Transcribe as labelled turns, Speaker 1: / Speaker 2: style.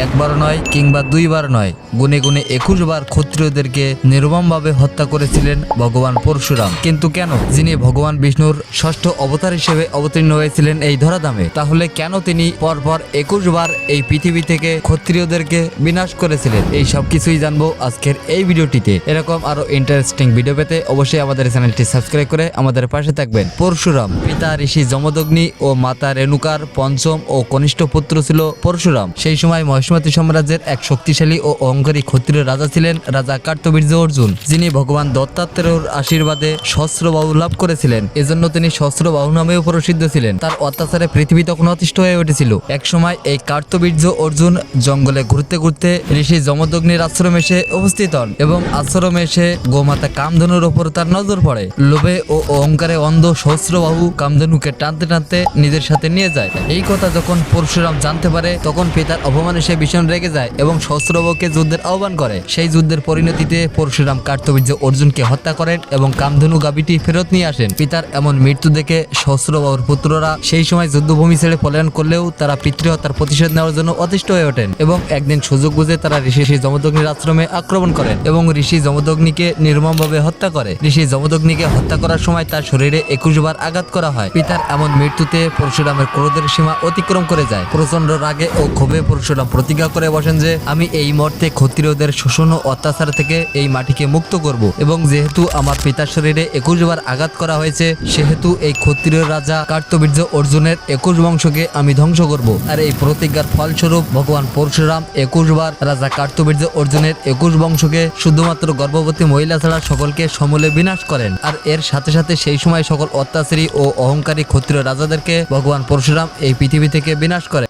Speaker 1: একবার নয় কিংবা দুইবার নয়, গুনে গুনে 21 বার ক্ষত্রিয়দেরকে নির্মমভাবে হত্যা করেছিলেন ভগবান পরশুরাম। কিন্তু কেন? যিনি ভগবান বিষ্ণুর ষষ্ঠ অবতার হিসেবে অবতীর্ণ হয়েছিলেন এই ধরাধামে, তাহলে কেন তিনি পরপর 21 বার এই পৃথিবী থেকে ক্ষত্রিয়দেরকে বিনাশ করেছিলেন? এই সব কিছুই জানবো আজকের এই ভিডিওটিতে। এরকম আরো ইন্টারেস্টিং ভিডিও পেতে অবশ্যই আমাদের চ্যানেলটি সাবস্ক্রাইব করে আমাদের পাশে থাকবেন। পরশুরাম পিতা ঋষি যমদগ্নি ও মাতা রেণুকার পঞ্চম ও কনিষ্ঠ পুত্র ছিল পরশুরাম। সেই সময় মহিষ্মতী সাম্রাজ্যের এক শক্তিশালী ও অহংকারী ক্ষত্রিয় রাজা ছিলেন রাজা কার্তবীর্য অর্জুন, যিনি ভগবান দত্তাত্রেয়র আশীর্বাদে সহস্রবাহু লাভ করেছিলেন। এজন্য তিনি সহস্রবাহু নামেও প্রসিদ্ধ ছিলেন। তার অত্যাচারে পৃথিবী তখন অতিষ্ঠ হয়ে উঠেছিল। এক সময় এই কার্তবীর্য অর্জুন জঙ্গলে ঘুরতে ঘুরতে ঋষি যমদগ্নির আশ্রমে এসে উপস্থিত হন এবং আশ্রমে এসে গোমাতা কামধনুর ওপর তার নজর পড়ে। লোভে ও অহংকারে অন্ধ সহস্রবাহু কামধনুকে টানতে টানতে নিজের সাথে নিয়ে যায়। এই কথা যখন পরশুরাম জানতে পারে, তখন পিতার অপমানে সে ভীষণ রেগে যায় এবং সহস্রবাহুকে যুদ্ধের আহ্বান করে। সেই যুদ্ধের পরিণতিতে পরশুরাম কার্তবীর্য অর্জুনকে হত্যা করেন এবং কামধনু গাভীটি ফেরত নিয়ে আসেন। পিতার এমন মৃত্যু দেখে সহস্রবাহুর পুত্ররা সেই সময় যুদ্ধভূমি ছেড়ে পলায়ন করলেও তারা পিতৃহত্যার প্রতিশোধ নেওয়ার জন্য অতিষ্ঠ হয়ে ওঠেন এবং একদিন সুযোগ বুঝে তারা ঋষি যমদগ্নির আশ্রমে আক্রমণ করেন এবং ঋষি যমদগ্নিকে নির্মমভাবে হত্যা করে। ঋষি যমদগ্নিকে হত্যা করার সময় তার শরীরে 21 বার আঘাত করা হয়। পিতার এমন মৃত্যুতে পরশুরামের ক্রোধের সীমা অতিক্রম করে যায়। প্রচন্ড রাগে ও ক্ষোভে পরশুরাম প্রতিজ্ঞা করে বসেন যে আমি এই মুহূর্তে ক্ষত্রিয়দের শোষণ ও অত্যাচার থেকে এই মাটিকে মুক্ত করব এবং যেহেতু আমার পিতার শরীরে 21 বার আঘাত করা হয়েছে, সেহেতু এই ক্ষত্রিয় রাজা কার্তবীর্য অর্জুনের 21 বংশকে আমি ধ্বংস করব। আর এই প্রতিজ্ঞার ফলস্বরূপ ভগবান পরশুরাম 21 বার রাজা কার্তবীর্য অর্জুনের 21 বংশকে শুধুমাত্র গর্ভবতী মহিলা ছাড়া সকলকে সমূলে বিনাশ করেন। আর এর সাথে সাথে সেই সময় সকল অত্যাচারী ও অহংকারী ক্ষত্রিয় রাজাদেরকে ভগবান পরশুরাম এই পৃথিবী থেকে বিনাশ করেন।